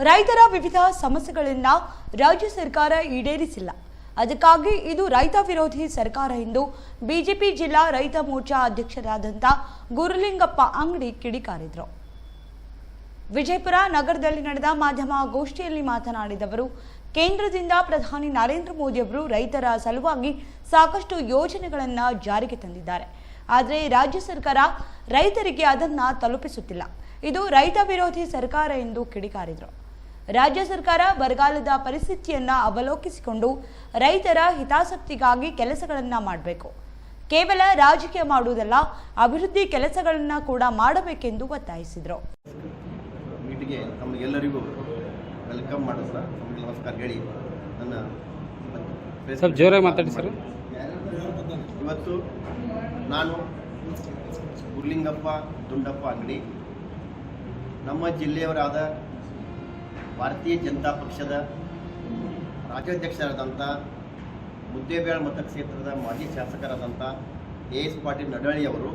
ರೈತರ ವಿವಿಧ ಸಮಸ್ಯೆಗಳನ್ನು ರಾಜ್ಯ ಸರ್ಕಾರ ಈಡೇರಿಸಿಲ್ಲ. ಅದಕ್ಕಾಗಿ ಇದು ರೈತ ವಿರೋಧಿ ಸರ್ಕಾರ ಎಂದು ಬಿಜೆಪಿ ಜಿಲ್ಲಾ ರೈತ ಮೋರ್ಚಾ ಅಧ್ಯಕ್ಷರಾದಂಥ ಗುರುಲಿಂಗಪ್ಪ ಅಂಗಡಿ ಕಿಡಿಕಾರಿದರು. ವಿಜಯಪುರ ನಗರದಲ್ಲಿ ನಡೆದ ಮಾಧ್ಯಮ ಗೋಷ್ಠಿಯಲ್ಲಿ ಮಾತನಾಡಿದವರು, ಕೇಂದ್ರದಿಂದ ಪ್ರಧಾನಿ ನರೇಂದ್ರ ಮೋದಿ ಅವರು ರೈತರ ಸಲುವಾಗಿ ಸಾಕಷ್ಟು ಯೋಜನೆಗಳನ್ನು ಜಾರಿಗೆ ತಂದಿದ್ದಾರೆ. ಆದರೆ ರಾಜ್ಯ ಸರ್ಕಾರ ರೈತರಿಗೆ ಅದನ್ನು ತಲುಪಿಸುತ್ತಿಲ್ಲ. ಇದು ರೈತ ವಿರೋಧಿ ಸರ್ಕಾರ ಎಂದು ಕಿಡಿಕಾರಿದರು. ರಾಜ್ಯ ಸರ್ಕಾರ ಬರಗಾಲದ ಪರಿಸ್ಥಿತಿಯನ್ನು ಅವಲೋಕಿಸಿಕೊಂಡು ರೈತರ ಹಿತಾಸಕ್ತಿಗಾಗಿ ಕೆಲಸಗಳನ್ನು ಮಾಡಬೇಕು. ಕೇವಲ ರಾಜಕೀಯ ಮಾಡುವುದಲ್ಲ, ಅಭಿವೃದ್ಧಿ ಕೆಲಸಗಳನ್ನು ಕೂಡ ಮಾಡಬೇಕೆಂದು ಒತ್ತಾಯಿಸಿದರು. ಮೀಟಿಗೆ ನಮಗೆಲ್ಲರಿಗೂ ವೆಲ್ಕಮ್ ಮಾಡೋಣ. ನಮಗೆ ನಮಸ್ಕಾರ ಹೇಳಿ ನನ್ನ ಸ್ವಲ್ಪ ಜೋರಾಗಿ ಮಾತಾಡಿ ಸರ್. ಇವತ್ತು ನಾನು ಗುರುಲಿಂಗಪ್ಪ ದುಂಡಪ್ಪ ಅಂಗಡಿ, ನಮ್ಮ ಜಿಲ್ಲೆಯವರಾದ ಭಾರತೀಯ ಜನತಾ ಪಕ್ಷದ ರಾಜ್ಯಾಧ್ಯಕ್ಷರಾದಂಥ ಮುದ್ದೇಬೇಳ ಮತಕ್ಷೇತ್ರದ ಮಾಜಿ ಶಾಸಕರಾದಂಥ ಎಸ್ ಪಾಟೀಲ್ ನಡಳಿಯವರು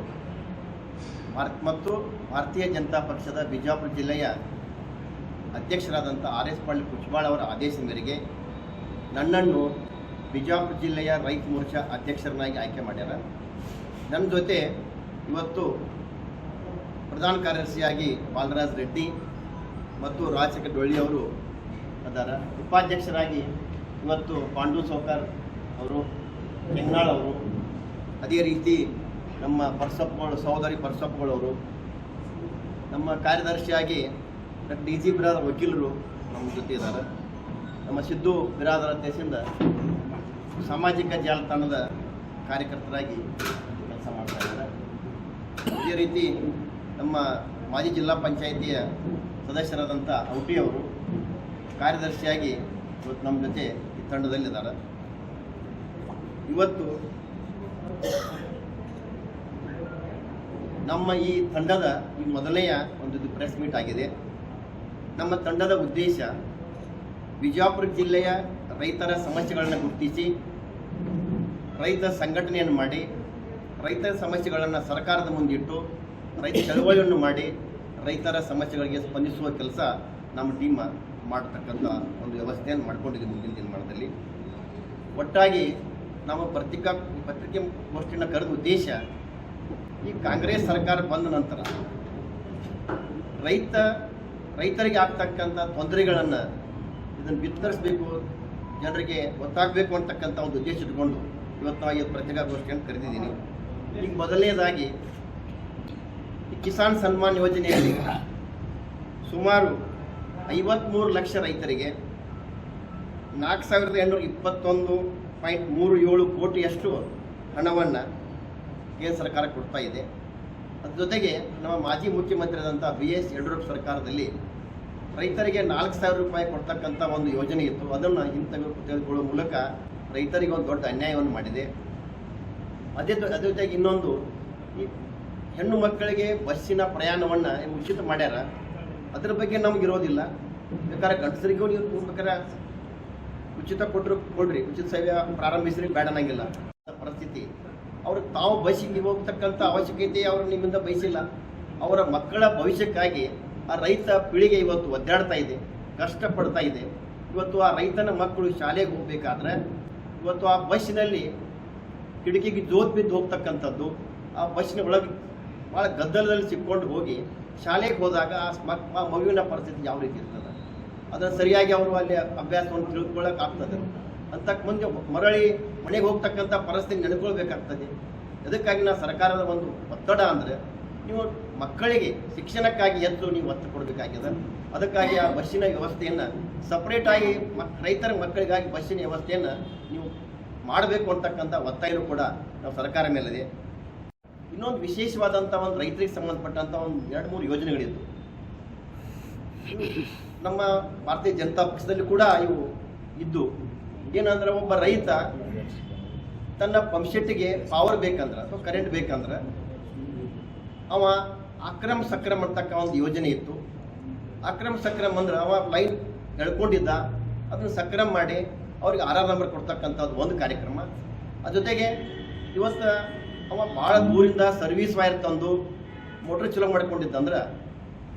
ಮತ್ತು ಭಾರತೀಯ ಜನತಾ ಪಕ್ಷದ ಬಿಜಾಪುರ ಜಿಲ್ಲೆಯ ಅಧ್ಯಕ್ಷರಾದಂಥ RS ಪಾಟೀಲ್ ಕುಚ್ಬಾಳ್ ಅವರ ಆದೇಶದ ಮೇರೆಗೆ ನನ್ನನ್ನು ಬಿಜಾಪುರ ಜಿಲ್ಲೆಯ ರೈತ ಮೋರ್ಚಾ ಅಧ್ಯಕ್ಷರನ್ನಾಗಿ ಆಯ್ಕೆ ಮಾಡ್ಯಾರ. ನನ್ನ ಜೊತೆ ಇವತ್ತು ಪ್ರಧಾನ ಕಾರ್ಯದರ್ಶಿಯಾಗಿ ಬಾಲರಾಜ್ ರೆಡ್ಡಿ ಮತ್ತು ರಾಜಶೇಖರ್ ಡೊಳ್ಳಿ ಅವರು ಅದಾರ. ಉಪಾಧ್ಯಕ್ಷರಾಗಿ ಇವತ್ತು ಪಾಂಡು ಸೌಕರ್ ಅವರು, ಹೆಂಗ್ನಾಳ್ ಅವರು, ಅದೇ ರೀತಿ ನಮ್ಮ ಪರ್ಸಪ್ಪಗಳು ಸಹೋದರಿ ಪರ್ಸಪ್ಪಗಳವರು, ನಮ್ಮ ಕಾರ್ಯದರ್ಶಿಯಾಗಿ DG ಬಿರಾದರ್ ವಕೀಲರು ನಮ್ಮ ಜೊತೆ ಇದ್ದಾರೆ. ನಮ್ಮ ಸಿದ್ದು ಬಿರಾದರ ದೇಶದಿಂದ ಸಾಮಾಜಿಕ ಜಾಲತಾಣದ ಕಾರ್ಯಕರ್ತರಾಗಿ ಕೆಲಸ ಮಾಡ್ತಾ ಇದ್ದಾರೆ. ಅದೇ ರೀತಿ ನಮ್ಮ ಮಾಜಿ ಜಿಲ್ಲಾ ಪಂಚಾಯಿತಿಯ ಸದಸ್ಯರಾದಂಥ ಔಟಿಯವರು ಕಾರ್ಯದರ್ಶಿಯಾಗಿ ಇವತ್ತು ನಮ್ಮ ಜೊತೆ ಈ ತಂಡದಲ್ಲಿದ್ದಾರೆ. ಇವತ್ತು ನಮ್ಮ ಈ ತಂಡದ ಈ ಮೊದಲನೆಯ ಒಂದು ಪ್ರೆಸ್ ಮೀಟ್ ಆಗಿದೆ. ನಮ್ಮ ತಂಡದ ಉದ್ದೇಶ ಬಿಜಾಪುರ ಜಿಲ್ಲೆಯ ರೈತರ ಸಮಸ್ಯೆಗಳನ್ನು ಗುರುತಿಸಿ ರೈತ ಸಂಘಟನೆಯನ್ನು ಮಾಡಿ ರೈತರ ಸಮಸ್ಯೆಗಳನ್ನು ಸರ್ಕಾರದ ಮುಂದಿಟ್ಟು ರೈತ ಚಳವಳಿಯನ್ನು ಮಾಡಿ ರೈತರ ಸಮಸ್ಯೆಗಳಿಗೆ ಸ್ಪಂದಿಸುವ ಕೆಲಸ ನಮ್ಮ ಟೀಮ್ ಮಾಡತಕ್ಕಂಥ ಒಂದು ವ್ಯವಸ್ಥೆಯನ್ನು ಮಾಡಿಕೊಂಡಿದ್ದೀವಿ. ಮುಂದಿನ ದಿನಮಾನದಲ್ಲಿ ಒಟ್ಟಾಗಿ ನಾವು ಪತ್ರಿಕೆ ಗೋಷ್ಠಿಯನ್ನು ಕರೆದ ಉದ್ದೇಶ, ಈ ಕಾಂಗ್ರೆಸ್ ಸರ್ಕಾರ ಬಂದ ನಂತರ ರೈತರಿಗೆ ಆಗ್ತಕ್ಕಂಥ ತೊಂದರೆಗಳನ್ನು ಇದನ್ನು ಬಿತ್ತರಿಸಬೇಕು, ಜನರಿಗೆ ಗೊತ್ತಾಗಬೇಕು ಅಂತಕ್ಕಂಥ ಒಂದು ಉದ್ದೇಶ ಇಟ್ಕೊಂಡು ಇವತ್ತು ನಾವು ಈ ಪತ್ರಿಕಾಗೋಷ್ಠಿಯನ್ನು ಕರೆದಿದ್ದೀನಿ. ಈಗ ಮೊದಲನೇದಾಗಿ ಈ ಕಿಸಾನ್ ಸನ್ಮಾನ್ ಯೋಜನೆಯಲ್ಲಿ ಸುಮಾರು 53 ಲಕ್ಷ ರೈತರಿಗೆ 4,821.37 ಕೋಟಿಯಷ್ಟು ಹಣವನ್ನು ಕೇಂದ್ರ ಸರ್ಕಾರ ಕೊಡ್ತಾ ಇದೆ. ಅದ್ರ ಜೊತೆಗೆ ನಮ್ಮ ಮಾಜಿ ಮುಖ್ಯಮಂತ್ರಿಯಾದಂಥ BS ಯಡಿಯೂರಪ್ಪ ಸರ್ಕಾರದಲ್ಲಿ ರೈತರಿಗೆ 4,000 ರೂಪಾಯಿ ಕೊಡ್ತಕ್ಕಂಥ ಒಂದು ಯೋಜನೆ ಇತ್ತು. ಅದನ್ನು ತೆಗೆದುಕೊಳ್ಳುವ ಮೂಲಕ ರೈತರಿಗೆ ಒಂದು ದೊಡ್ಡ ಅನ್ಯಾಯವನ್ನು ಮಾಡಿದೆ. ಅದೇ ಜೊತೆಗೆ ಇನ್ನೊಂದು, ಈ ಹೆಣ್ಣು ಮಕ್ಕಳಿಗೆ ಬಸ್ಸಿನ ಪ್ರಯಾಣವನ್ನು ಉಚಿತ ಮಾಡ್ಯಾರ. ಅದ್ರ ಬಗ್ಗೆ ನಮಗಿರೋದಿಲ್ಲ. ಬೇಕಾದ್ರೆ ಗಂಡಸರಿಗೂ ನೀವು ಬೇಕಾದ್ರೆ ಉಚಿತ ಕೊಡ್ರಿ, ಉಚಿತ ಸೇವೆ ಪ್ರಾರಂಭಿಸ್ರಿ, ಬೇಡ ಅನ್ನಂಗಿಲ್ಲ ಪರಿಸ್ಥಿತಿ. ಅವ್ರಿಗೆ ತಾವು ಬಸ್ಸಿಗೆ ಹೋಗ್ತಕ್ಕಂಥ ಅವಶ್ಯಕತೆ ಅವರು ನಿಮ್ಮಿಂದ ಬಯಸಿಲ್ಲ. ಅವರ ಮಕ್ಕಳ ಭವಿಷ್ಯಕ್ಕಾಗಿ ಆ ರೈತ ಪೀಳಿಗೆ ಇವತ್ತು ಒದ್ದಾಡ್ತಾ ಇದೆ, ಕಷ್ಟಪಡ್ತಾ ಇದೆ. ಇವತ್ತು ಆ ರೈತನ ಮಕ್ಕಳು ಶಾಲೆಗೆ ಹೋಗ್ಬೇಕಾದ್ರೆ ಇವತ್ತು ಆ ಬಸ್ಸಿನಲ್ಲಿ ಕಿಟಕಿಗೆ ಜೋತ್ ಬಿದ್ದು ಹೋಗ್ತಕ್ಕಂಥದ್ದು, ಆ ಬಸ್ಸಿನ ಒಳಗೆ ಭಾಳ ಗದ್ದಲದಲ್ಲಿ ಸಿಕ್ಕೊಂಡು ಹೋಗಿ ಶಾಲೆಗೆ ಹೋದಾಗ ಆ ಮಗುವಿನ ಪರಿಸ್ಥಿತಿ ಯಾವ ರೀತಿ ಇರ್ತದೆ, ಅದನ್ನು ಸರಿಯಾಗಿ ಅವರು ಅಲ್ಲಿ ಅಭ್ಯಾಸವನ್ನು ತಿಳ್ಕೊಳ್ಳೋಕೆ ಆಗ್ತದೆ. ಅಂತಕ್ಕೆ ಮುಂದೆ ಮರಳಿ ಮನೆಗೆ ಹೋಗ್ತಕ್ಕಂಥ ಪರಿಸ್ಥಿತಿ ನೆನೆಕೊಳ್ಬೇಕಾಗ್ತದೆ. ಅದಕ್ಕಾಗಿ ನಾವು ಸರ್ಕಾರದ ಒಂದು ಒತ್ತಡ ಅಂದರೆ, ನೀವು ಮಕ್ಕಳಿಗೆ ಶಿಕ್ಷಣಕ್ಕಾಗಿ ಹೆಚ್ಚು ನೀವು ಒತ್ತು ಕೊಡಬೇಕಾಗಿದೆ. ಅದಕ್ಕಾಗಿ ಆ ಬಸ್ಸಿನ ವ್ಯವಸ್ಥೆಯನ್ನು ಸಪ್ರೇಟಾಗಿ ರೈತರ ಮಕ್ಕಳಿಗಾಗಿ ಬಸ್ಸಿನ ವ್ಯವಸ್ಥೆಯನ್ನು ನೀವು ಮಾಡಬೇಕು ಅಂತಕ್ಕಂಥ ಒತ್ತಾಯನೂ ಕೂಡ ನಾವು ಸರ್ಕಾರ ಮೇಲಿದೆ. ಇನ್ನೊಂದು ವಿಶೇಷವಾದಂಥ ಒಂದು ರೈತರಿಗೆ ಸಂಬಂಧಪಟ್ಟಂಥ ಒಂದು 2-3 ಯೋಜನೆಗಳಿದ್ದು ನಮ್ಮ ಭಾರತೀಯ ಜನತಾ ಪಕ್ಷದಲ್ಲಿ ಕೂಡ ಇವು ಇದ್ದು, ಏನಂದ್ರೆ ಒಬ್ಬ ರೈತ ತನ್ನ ಪಂಪ್ಸೆಟ್ಟಿಗೆ ಪವರ್ ಬೇಕಂದ್ರೆ ಅಥವಾ ಕರೆಂಟ್ ಬೇಕಂದ್ರೆ ಅವ ಅಕ್ರಮ ಸಕ್ರಮ ಅಂತಕ್ಕ ಒಂದು ಯೋಜನೆ ಇತ್ತು. ಅಕ್ರಮ ಸಕ್ರಮ ಅಂದ್ರೆ ಅವ ಲೈನ್ ಎಳ್ಕೊಂಡಿದ್ದ, ಅದನ್ನು ಸಕ್ರಮ ಮಾಡಿ ಅವ್ರಿಗೆ RR ನಂಬರ್ ಕೊಡ್ತಕ್ಕಂಥದ್ದು ಒಂದು ಕಾರ್ಯಕ್ರಮ. ಅದ್ರ ಜೊತೆಗೆ ಇವತ್ತು ಅವ ಭಾಳ ದೂರಿಂದ ಸರ್ವಿಸ್ ವೈರ್ ತಂದು ಮೋಟ್ರ್ ಚಲೋ ಮಾಡ್ಕೊಂಡಿದ್ದಂದ್ರೆ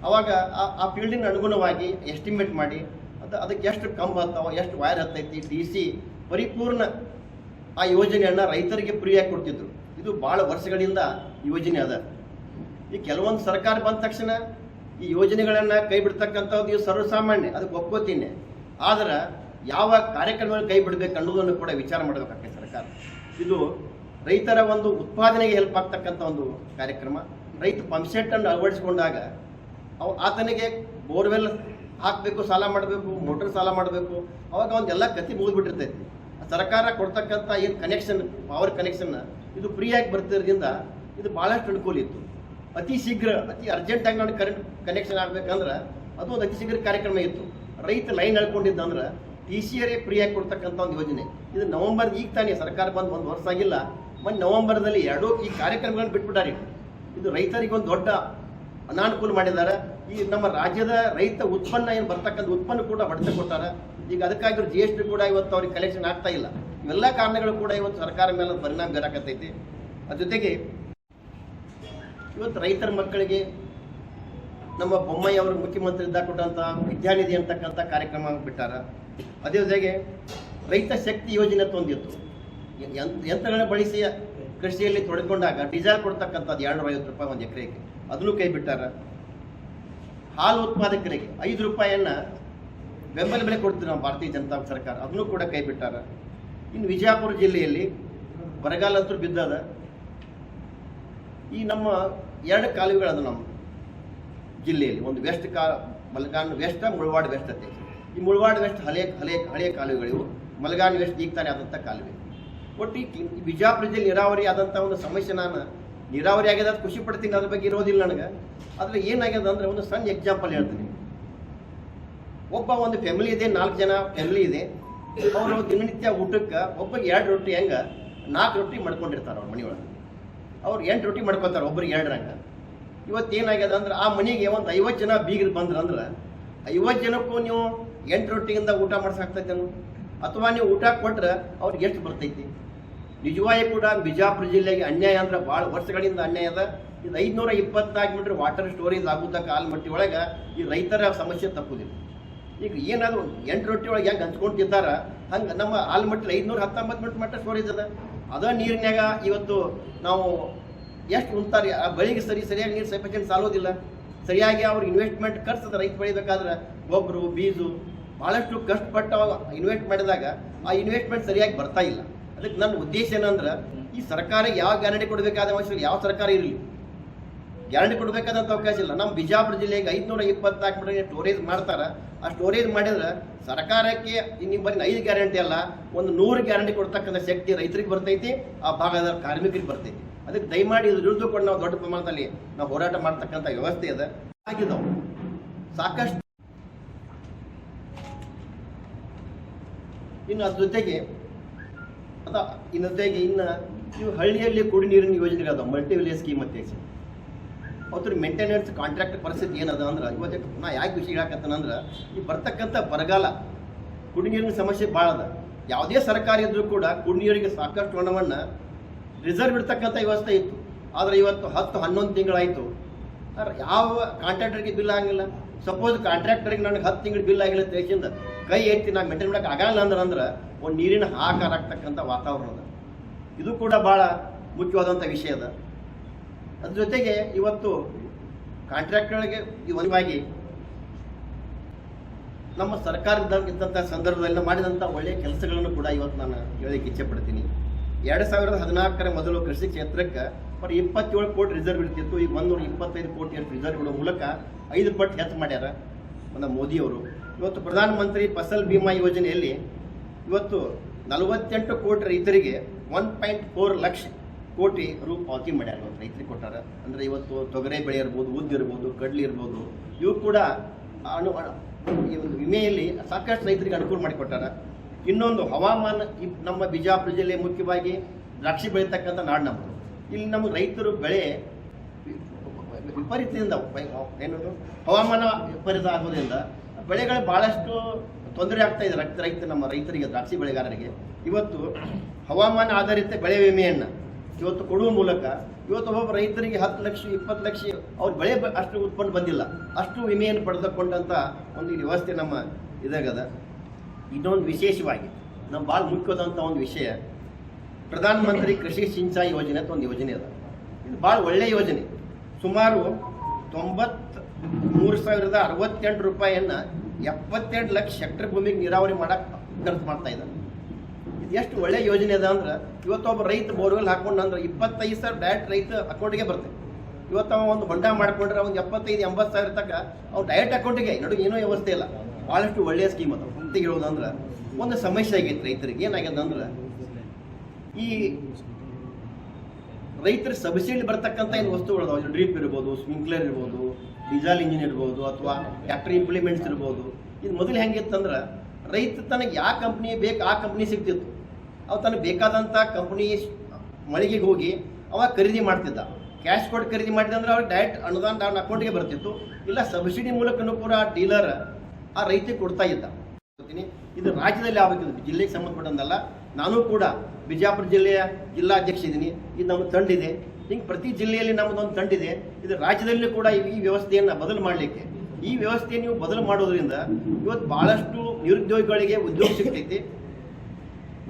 ಅವಾಗ ಆ ಫೀಲ್ಡಿನ ಅನುಗುಣವಾಗಿ ಎಸ್ಟಿಮೇಟ್ ಮಾಡಿ ಅದಕ್ಕೆ ಎಷ್ಟು ಕಂಬ ಹತ್ತಾವ, ಎಷ್ಟು ವೈರ್ ಹತ್ತೈತಿ, DC ಪರಿಪೂರ್ಣ ಆ ಯೋಜನೆಯನ್ನು ರೈತರಿಗೆ ಫ್ರೀಯಾಗಿ ಕೊಡ್ತಿದ್ರು. ಇದು ಭಾಳ ವರ್ಷಗಳಿಂದ ಯೋಜನೆ ಅದ. ಈ ಕೆಲವೊಂದು ಸರ್ಕಾರ ಬಂದ ತಕ್ಷಣ ಈ ಯೋಜನೆಗಳನ್ನು ಕೈ ಬಿಡ್ತಕ್ಕಂಥದ್ದು ಇದು ಸರ್ವಸಾಮಾನ್ಯ, ಅದಕ್ಕೆ ಒಪ್ಕೋತೀನಿ. ಆದ್ರೆ ಯಾವ ಕಾರ್ಯಕ್ರಮಗಳನ್ನು ಕೈ ಬಿಡಬೇಕು ಅನ್ನೋದನ್ನು ಕೂಡ ವಿಚಾರ ಮಾಡಬೇಕಾಗ್ತದೆ ಸರ್ಕಾರ. ಇದು ರೈತರ ಒಂದು ಉತ್ಪಾದನೆಗೆ ಹೆಲ್ಪ್ ಆಗ್ತಕ್ಕಂಥ ಒಂದು ಕಾರ್ಯಕ್ರಮ. ರೈತ ಪಂಪ್ಸೆಟ್ಟನ್ನು ಅಳವಡಿಸಿಕೊಂಡಾಗ ಆತನಿಗೆ ಬೋರ್ವೆಲ್ ಹಾಕಬೇಕು, ಸಾಲ ಮಾಡಬೇಕು, ಮೋಟರ್ ಸಾಲ ಮಾಡಬೇಕು, ಅವಾಗ ಒಂದೆಲ್ಲ ಕತ್ತಿ ಮುಗಿದ್ಬಿಟ್ಟಿರ್ತೈತಿ. ಸರ್ಕಾರ ಕೊಡ್ತಕ್ಕಂಥ ಏನು ಕನೆಕ್ಷನ್, ಪವರ್ ಕನೆಕ್ಷನ್ ಇದು ಫ್ರೀಯಾಗಿ ಬರ್ತಿರೋದ್ರಿಂದ ಇದು ಭಾಳಷ್ಟು ಅನುಕೂಲ ಇತ್ತು. ಅತಿ ಶೀಘ್ರ, ಅತಿ ಅರ್ಜೆಂಟಾಗಿ ನಾನು ಕರೆಂಟ್ ಕನೆಕ್ಷನ್ ಆಗ್ಬೇಕಂದ್ರೆ ಅದು ಒಂದು ಅತಿ ಶೀಘ್ರ ಕಾರ್ಯಕ್ರಮ ಇತ್ತು. ರೈತ ಲೈನ್ ಎಳ್ಕೊಂಡಿದ್ದಂದ್ರೆ TCRA ಫ್ರೀಯಾಗಿ ಕೊಡ್ತಕ್ಕಂಥ ಒಂದು ಯೋಜನೆ. ಇದು ನವೆಂಬರ್, ಈಗ ತಾನೇ ಸರ್ಕಾರ ಬಂದು 1 ವರ್ಷ ಆಗಿಲ್ಲ, ಮೊನ್ನೆ ನವೆಂಬರ್ದಲ್ಲಿ ಎರಡೂ ಈ ಕಾರ್ಯಕ್ರಮಗಳನ್ನು ಬಿಟ್ಬಿಟ್ಟಾರೆ. ಇದು ರೈತರಿಗೆ ಒಂದು ದೊಡ್ಡ ಅನಾನುಕೂಲ ಮಾಡಿದ್ದಾರೆ. ಈ ನಮ್ಮ ರಾಜ್ಯದ ರೈತ ಉತ್ಪನ್ನ ಏನು ಬರ್ತಕ್ಕಂಥ ಉತ್ಪನ್ನ ಕೂಡ ಹೊಡೆತ ಕೊಟ್ಟಾರೆ. ಈಗ ಅದಕ್ಕಾಗಿ GST ಕೂಡ ಇವತ್ತು ಅವ್ರಿಗೆ ಕಲೆಕ್ಷನ್ ಆಗ್ತಾ ಇಲ್ಲ. ಇವೆಲ್ಲ ಕಾರಣಗಳು ಕೂಡ ಇವತ್ತು ಸರ್ಕಾರ ಮೇಲೆ ಪರಿಣಾಮ ಬೀರಕತ್ತೈತಿ. ಅದ್ರ ಜೊತೆಗೆ ಇವತ್ತು ರೈತರ ಮಕ್ಕಳಿಗೆ ನಮ್ಮ ಬೊಮ್ಮಾಯಿ ಅವರು ಮುಖ್ಯಮಂತ್ರಿ ಇದ್ದಾಗ ಕೊಟ್ಟಂಥ ವಿದ್ಯಾನಿಧಿ ಅಂತಕ್ಕಂಥ ಕಾರ್ಯಕ್ರಮ ಬಿಟ್ಟಾರ. ಅದೇ ಜೊತೆಗೆ ರೈತ ಶಕ್ತಿ ಯೋಜನೆ ತಂದಿತ್ತು. ಯಂತ್ರಗಳನ್ನ ಬಳಸಿ ಕೃಷಿಯಲ್ಲಿ ತೊಡಕೊಂಡಾಗ ಡೀಸೆಲ್ ಕೊಡ್ತಕ್ಕಂಥದ್ದು 250 ರೂಪಾಯಿ ಒಂದು ಎಕರೆಗೆ, ಅದನ್ನು ಕೈ ಬಿಟ್ಟಾರ. ಹಾಲು ಉತ್ಪಾದಕರಿಗೆ 5 ರೂಪಾಯಿಯನ್ನು ಬೆಂಬಲ ಬೆಲೆ ಕೊಡ್ತೀವಿ ನಾವು ಭಾರತೀಯ ಜನತಾ ಸರ್ಕಾರ, ಅದನ್ನು ಕೂಡ ಕೈ ಬಿಟ್ಟಾರ. ಇನ್ನು ವಿಜಯಪುರ ಜಿಲ್ಲೆಯಲ್ಲಿ ಬರಗಾಲ ಅಂತೂ ಬಿದ್ದದ. ಈ ನಮ್ಮ 2 ಕಾಲುವೆಗಳದು ನಮ್ಮ ಜಿಲ್ಲೆಯಲ್ಲಿ, ಒಂದು ಮಲಗಾನ್ ವೆಸ್ಟ್, ಮುಳವಾಡ್ ವೆಸ್ಟ್ ಐತೆ. ಈ ಮುಳವಾಡ್ ವೆಸ್ಟ್ ಹಳೆಯ ಕಾಲುವೆಗಳಿವು, ಮಲಗಾನ್ ವೆಸ್ಟ್ ಈಗ ತಾನೇ ಆದಂಥ ಕಾಲುವೆ. ಒಟ್ಟು ಈ ಬಿಜಾಪುರ ಜಿಲ್ಲೆ ನೀರಾವರಿ ಆದಂಥ ಒಂದು ಸಮಸ್ಯೆ, ನಾನು ನೀರಾವರಿ ಆಗ್ಯದ ಖುಷಿ ಪಡ್ತೀನಿ, ಅದ್ರ ಬಗ್ಗೆ ಇರೋದಿಲ್ಲ ನನಗೆ. ಆದರೆ ಏನಾಗ್ಯದ ಅಂದರೆ ಒಂದು ಸಣ್ಣ ಎಕ್ಸಾಂಪಲ್ ಹೇಳ್ತೀನಿ. ಒಬ್ಬ ಒಂದು ಫ್ಯಾಮಿಲಿ ಇದೆ, 4 ಜನ ಫ್ಯಾಮಿಲಿ ಇದೆ. ಅವರು ದಿನನಿತ್ಯ ಊಟಕ್ಕೆ ಒಬ್ಬರಿಗೆ 2 ರೊಟ್ಟಿ ಹೆಂಗೆ 4 ರೊಟ್ಟಿ ಮಾಡ್ಕೊಂಡಿರ್ತಾರೆ ಅವ್ರ ಮನೆಯೊಳಗೆ. ಅವ್ರು 8 ರೊಟ್ಟಿ ಮಾಡ್ಕೊತಾರೆ, ಒಬ್ಬರಿಗೆ 2 ರಂಗ. ಇವತ್ತು ಏನಾಗ್ಯದ ಅಂದ್ರೆ ಆ ಮನೆಗೆ ಒಂದು 50 ಜನ ಬೀಗರು ಬಂದ್ರಂದ್ರೆ 50 ಜನಕ್ಕೂ ನೀವು 8 ರೊಟ್ಟಿಯಿಂದ ಊಟ ಮಾಡ್ಸಾಕ್ತೈತೆ ಅಥವಾ ನೀವು ಊಟ ಕೊಟ್ರೆ ಅವ್ರಿಗೆ ಎಷ್ಟು ಬರ್ತೈತಿ? ನಿಜವಾಗಿ ಕೂಡ ಬಿಜಾಪುರ ಜಿಲ್ಲೆಗೆ ಅನ್ಯಾಯ ಅಂದ್ರೆ ಭಾಳ ವರ್ಷಗಳಿಂದ ಅನ್ಯಾಯ ಅದ. ಇದು 524 ಮೀಟರ್ ವಾಟರ್ ಸ್ಟೋರೇಜ್ ಆಗುತ್ತ ಕಾಲ್ಮಟ್ಟಿ ಒಳಗೆ ಈ ರೈತರ ಸಮಸ್ಯೆ ತಪ್ಪುದಿಲ್ಲ. ಈಗ ಏನಾದರೂ 8 ರೊಟ್ಟಿ ಒಳಗೆ ಹೆಂಗೆ ಹಂಚ್ಕೊಳ್ತಿದ್ದಾರ ಹಂಗೆ ನಮ್ಮ ಆಲ್ಮಟ್ಟಿ 519 ಮೀಟರ್ ಮಟ್ಟ ಸ್ಟೋರೇಜ್ ಅದ. ಅದ ನೀರಿನಾಗ ಇವತ್ತು ನಾವು ಎಷ್ಟು ಉಂತಾರೆ, ಆ ಬೆಳೆಗೆ ಸರಿಯಾಗಿ ನೀರು ಸಫಿಷಿಯೆಂಟ್ ಸಾಲೋದಿಲ್ಲ. ಸರಿಯಾಗಿ ಅವ್ರ ಇನ್ವೆಸ್ಟ್ಮೆಂಟ್ ಖರ್ಚದ ರೈತ ಬೆಳಿಬೇಕಾದ್ರೆ ಗೊಬ್ಬರು, ಬೀಜು ಭಾಳಷ್ಟು ಕಷ್ಟಪಟ್ಟು ಅವಾಗ ಇನ್ವೆಸ್ಟ್ ಮಾಡಿದಾಗ ಆ ಇನ್ವೆಸ್ಟ್ಮೆಂಟ್ ಸರಿಯಾಗಿ ಬರ್ತಾ ಇಲ್ಲ. ಅದಕ್ಕೆ ನನ್ನ ಉದ್ದೇಶ ಏನಂದ್ರೆ ಈ ಸರ್ಕಾರ ಯಾವ ಗ್ಯಾರಂಟಿ ಕೊಡಬೇಕಾದ ಅವಶ್ಯಕ, ಯಾವ ಸರ್ಕಾರ ಇರಲಿ ಗ್ಯಾರಂಟಿ ಕೊಡಬೇಕಾದಂಥ ಅವಕಾಶ ಇಲ್ಲ. ನಮ್ಮ ಬಿಜಾಪುರ ಜಿಲ್ಲೆಗೆ 524 ಮೀಟರ್ ಸ್ಟೋರೇಜ್ ಮಾಡ್ತಾರೆ. ಆ ಸ್ಟೋರೇಜ್ ಮಾಡಿದ್ರೆ ಸರ್ಕಾರಕ್ಕೆ ನೀವು ಬರೀ 5 ಗ್ಯಾರಂಟಿ ಅಲ್ಲ, ಒಂದು 100 ಗ್ಯಾರಂಟಿ ಕೊಡ್ತಕ್ಕಂಥ ಶಕ್ತಿ ರೈತರಿಗೆ ಬರ್ತೈತಿ, ಆ ಭಾಗದ ಕಾರ್ಮಿಕರಿಗೆ ಬರ್ತೈತಿ. ಅದಕ್ಕೆ ದಯಮಾಡಿ ಇದು ವಿರುದ್ಧ ಕೂಡ ನಾವು ದೊಡ್ಡ ಪ್ರಮಾಣದಲ್ಲಿ ನಾವು ಹೋರಾಟ ಮಾಡ್ತಕ್ಕಂಥ ವ್ಯವಸ್ಥೆ ಇದೆ ಆಗಿದ್ದಾವೆ ಸಾಕಷ್ಟು. ಇನ್ನು ಅದ್ರ ಜೊತೆಗೆ ಇನ್ನು ಇವು ಹಳ್ಳಿಯಲ್ಲಿ ಕುಡಿ ನೀರಿನ ಯೋಜನೆಗಳದ ಮಲ್ಟಿ ವಿಲೇಜ್ ಸ್ಕೀಮ್ ಅಂತ ಹೇಳಿ ಅವ್ರ ಮೇಂಟೆನೆನ್ಸ್ ಕಾಂಟ್ರಾಕ್ಟ್ ಪರಿಸ್ಥಿತಿ ಏನದ ಅಂದ್ರೆ ಇವತ್ತು ನಾ ಯಾಕೆ ವಿಷಯ ಹೇಳಕತ್ತೇನಂದ್ರೆ ಈ ಬರ್ತಕ್ಕಂಥ ಬರಗಾಲ ಕುಡಿ ನೀರಿನ ಸಮಸ್ಯೆ ಭಾಳ ಅದ. ಯಾವುದೇ ಸರ್ಕಾರ ಇದ್ರೂ ಕೂಡ ಕುಡಿ ನೀರಿಗೆ ಸಾಕಷ್ಟು ಹಣವನ್ನು ರಿಸರ್ವ್ ಇಡ್ತಕ್ಕಂಥ ವ್ಯವಸ್ಥೆ ಇತ್ತು. ಆದರೆ ಇವತ್ತು 10-11 ತಿಂಗಳಾಯಿತು, ಯಾವ ಕಾಂಟ್ರಾಕ್ಟರ್ಗೆ ಬಿಲ್ ಆಗಿಲ್ಲ. ಸಪೋಸ್ ಕಾಂಟ್ರಾಕ್ಟರ್ಗೆ ನನಗೆ 10 ತಿಂಗಳು ಬಿಲ್ ಆಗಿಲ್ಲ ದೇಶದಿಂದ ಕೈ ಎತ್ತಿ ನಾನು ಮೇಂಟೈನ್ ಮಾಡೋಕೆ ಆಗಲ್ಲ ಅಂದ್ರೆ ಒಂದು ನೀರಿನ ಹಾಕಾರ ಆಗ್ತಕ್ಕಂಥ ವಾತಾವರಣ ಅದ. ಇದು ಕೂಡ ಭಾಳ ಮುಖ್ಯವಾದಂಥ ವಿಷಯ ಅದ. ಅದ್ರ ಜೊತೆಗೆ ಇವತ್ತು ಕಾಂಟ್ರಾಕ್ಟರ್ಗೆ ಒಂದಾಗಿ ನಮ್ಮ ಸರ್ಕಾರದಂಥ ಸಂದರ್ಭದಲ್ಲಿ ಮಾಡಿದಂಥ ಒಳ್ಳೆಯ ಕೆಲಸಗಳನ್ನು ಕೂಡ ಇವತ್ತು ನಾನು ಹೇಳಲಿಕ್ಕೆ ಇಚ್ಛೆ ಪಡ್ತೀನಿ. 2014 ಮೊದಲು ಕೃಷಿ ಕ್ಷೇತ್ರಕ್ಕೆ 27 ಕೋಟಿ ರಿಸರ್ವ್ ಇಡ್ತಿತ್ತು. ಈಗ 125 ಕೋಟಿ ರಿಸರ್ವ್ ಇಡೋ ಮೂಲಕ 5 ಪಟ್ಟು ಹೆಚ್ಚು ಮಾಡ್ಯಾರ ನಮ್ಮ ಮೋದಿಯವರು. ಇವತ್ತು ಪ್ರಧಾನಮಂತ್ರಿ ಫಸಲ್ ಬಿಮಾ ಯೋಜನೆಯಲ್ಲಿ ಇವತ್ತು 48 ಕೋಟಿ ರೈತರಿಗೆ 1.4 ಲಕ್ಷ ಕೋಟಿ ರು ಪಾವತಿ ಮಾಡ್ಯಾರ. ಇವತ್ತು ರೈತರಿಗೆ ಕೊಟ್ಟಾರ. ಅಂದರೆ ಇವತ್ತು ತೊಗರೆ ಬೆಳೆ ಇರ್ಬೋದು, ಉದ್ದು ಇರ್ಬೋದು, ಕಡ್ಲಿ ಇರ್ಬೋದು, ಇವು ಕೂಡ ಈ ಒಂದು ವಿಮೆಯಲ್ಲಿ ಸಾಕಷ್ಟು ರೈತರಿಗೆ ಅನುಕೂಲ ಮಾಡಿಕೊಟ್ಟಾರ. ಇನ್ನೊಂದು ಹವಾಮಾನ, ನಮ್ಮ ಬಿಜಾಪುರ ಜಿಲ್ಲೆ ಮುಖ್ಯವಾಗಿ ದ್ರಾಕ್ಷಿ ಬೆಳೀತಕ್ಕಂಥ ನಾಡು ನಮ್ಮದು. ಇಲ್ಲಿ ನಮ್ಮ ರೈತರು ಬೆಳೆ ವಿಪರೀತದಿಂದ ಏನದು ಹವಾಮಾನ ವಿಪರೀತ ಆಗೋದ್ರಿಂದ ಬೆಳೆಗಳು ಭಾಳಷ್ಟು ತೊಂದರೆ ಆಗ್ತಾ ಇದೆ ನಮ್ಮ ರೈತರಿಗೆ, ದ್ರಾಕ್ಷಿ ಬೆಳೆಗಾರರಿಗೆ. ಇವತ್ತು ಹವಾಮಾನ ಆಧಾರಿತ ಬೆಳೆ ವಿಮೆಯನ್ನು ಇವತ್ತು ಕೊಡುವ ಮೂಲಕ ಇವತ್ತು ಒಬ್ಬೊಬ್ಬ ರೈತರಿಗೆ 10 ಲಕ್ಷ 20 ಲಕ್ಷ ಅವ್ರ ಬೆಳೆ ಅಷ್ಟು ಉತ್ಪನ್ನ ಬಂದಿಲ್ಲ, ಅಷ್ಟು ವಿಮೆಯನ್ನು ಪಡೆದುಕೊಂಡಂಥ ಒಂದು ಈ ವ್ಯವಸ್ಥೆ ನಮ್ಮ ಇದಾಗದ. ಇನ್ನೊಂದು ವಿಶೇಷವಾಗಿ ನಮ್ಮ ಭಾಳ ಮುಖ್ಯವಾದಂಥ ಒಂದು ವಿಷಯ, ಪ್ರಧಾನ ಮಂತ್ರಿ ಕೃಷಿ ಸಿಂಚಾಯಿ ಯೋಜನೆ ಅಂತ ಒಂದು ಯೋಜನೆ ಅದ. ಇದು ಭಾಳ ಒಳ್ಳೆಯ ಯೋಜನೆ. ಸುಮಾರು 93,068 ರೂಪಾಯಿಯನ್ನು 78 ಲಕ್ಷ ಹೆಕ್ಟರ್ ಭೂಮಿಗೆ ನೀರಾವರಿ ಮಾಡಕ್ಕೆ ಖರ್ಚು ಮಾಡ್ತಾ ಇದ್ದಾರೆ. ಇದು ಎಷ್ಟು ಒಳ್ಳೆಯ ಯೋಜನೆ ಅದ ಅಂದ್ರೆ, ಇವತ್ತೊಬ್ಬ ರೈತ ಬೋರ್ವೆಲ್ ಹಾಕೊಂಡು ಅಂದ್ರೆ 25,000 ಡೈರೆಕ್ಟ್ ರೈತ ಅಕೌಂಟಿಗೆ ಬರ್ತದೆ. ಇವತ್ತು ಅವ ಒಂದು ಹೊಂಡ ಮಾಡ್ಕೊಂಡ್ರೆ ಒಂದು 75-80 ಸಾವಿರ ತನಕ ಅವ್ನು ಡೈರೆಕ್ಟ್ ಅಕೌಂಟಿಗೆ ನಡುವೆ ಏನೋ ವ್ಯವಸ್ಥೆ ಇಲ್ಲ. ಭಾಳಷ್ಟು ಒಳ್ಳೆಯ ಸ್ಕೀಮ್ ಅದು. ಅಂತ ಹೇಳೋದಂದ್ರೆ ಒಂದು ಸಮಸ್ಯೆ ಆಗೈತೆ ರೈತರಿಗೆ. ಏನಾಗ್ಯದ ಅಂದ್ರೆ, ಈ ರೈತರ ಸಬ್ಸಿಡಿ ಬರ್ತಕ್ಕಂಥ ಏನು ವಸ್ತುಗಳು ಅದಾವೆ, ಡ್ರಿಪ್ ಇರ್ಬೋದು, ಸ್ಪ್ರಿಂಕ್ಲರ್ ಇರ್ಬೋದು, ಡೀಸೆಲ್ ಇಂಜಿನ್ ಇರ್ಬೋದು, ಅಥವಾ ಟ್ಯಾಕ್ಟರ್ ಇಂಪ್ಲಿಮೆಂಟ್ಸ್ ಇರ್ಬೋದು. ಇದು ಮೊದಲು ಹೆಂಗಿತ್ತಂದ್ರೆ, ರೈತ ತನಗೆ ಯಾವ ಕಂಪ್ನಿ ಬೇಕು ಆ ಕಂಪ್ನಿ ಸಿಗ್ತಿತ್ತು. ಅವು ತನಗೆ ಬೇಕಾದಂಥ ಕಂಪ್ನಿ ಮಳಿಗೆಗೆ ಹೋಗಿ ಅವ ಖರೀದಿ ಮಾಡ್ತಿದ್ದ. ಕ್ಯಾಶ್ ಕೊಟ್ಟು ಖರೀದಿ ಮಾಡಿದೆ ಅಂದ್ರೆ ಅವ್ರಿಗೆ ಡೈರೆಕ್ಟ್ ಅನುದಾನ ಅವ್ನ ಅಕೌಂಟಿಗೆ ಬರ್ತಿತ್ತು. ಇಲ್ಲ ಸಬ್ಸಿಡಿ ಮೂಲಕನೂ ಕೂಡ ಡೀಲರ್ ಆ ರೈತಿಗೆ ಕೊಡ್ತಾ ಇದ್ದ. ಇದು ರಾಜ್ಯದಲ್ಲಿ ಆಗಬೇಕಿದೆ, ಜಿಲ್ಲೆಗೆ ಸಂಬಂಧಪಟ್ಟಂದಲ್ಲ. ನಾನು ಕೂಡ ಬಿಜಾಪುರ ಜಿಲ್ಲೆಯ ಜಿಲ್ಲಾಧ್ಯಕ್ಷ ಇದ್ದೀನಿ. ಇದು ನಮ್ಮ ತಂಡಿದೆ. ಹಿಂಗೆ ಪ್ರತಿ ಜಿಲ್ಲೆಯಲ್ಲಿ ನಮ್ಮದೊಂದು ತಂಡಿದೆ. ಇದು ರಾಜ್ಯದಲ್ಲೂ ಕೂಡ ಈ ವ್ಯವಸ್ಥೆಯನ್ನು ಬದಲು ಮಾಡಲಿಕ್ಕೆ, ಈ ವ್ಯವಸ್ಥೆ ನೀವು ಬದಲು ಮಾಡೋದ್ರಿಂದ ಇವತ್ತು ಭಾಳಷ್ಟು ನಿರುದ್ಯೋಗಿಗಳಿಗೆ ಉದ್ಯೋಗ ಸಿಗ್ತೈತಿ.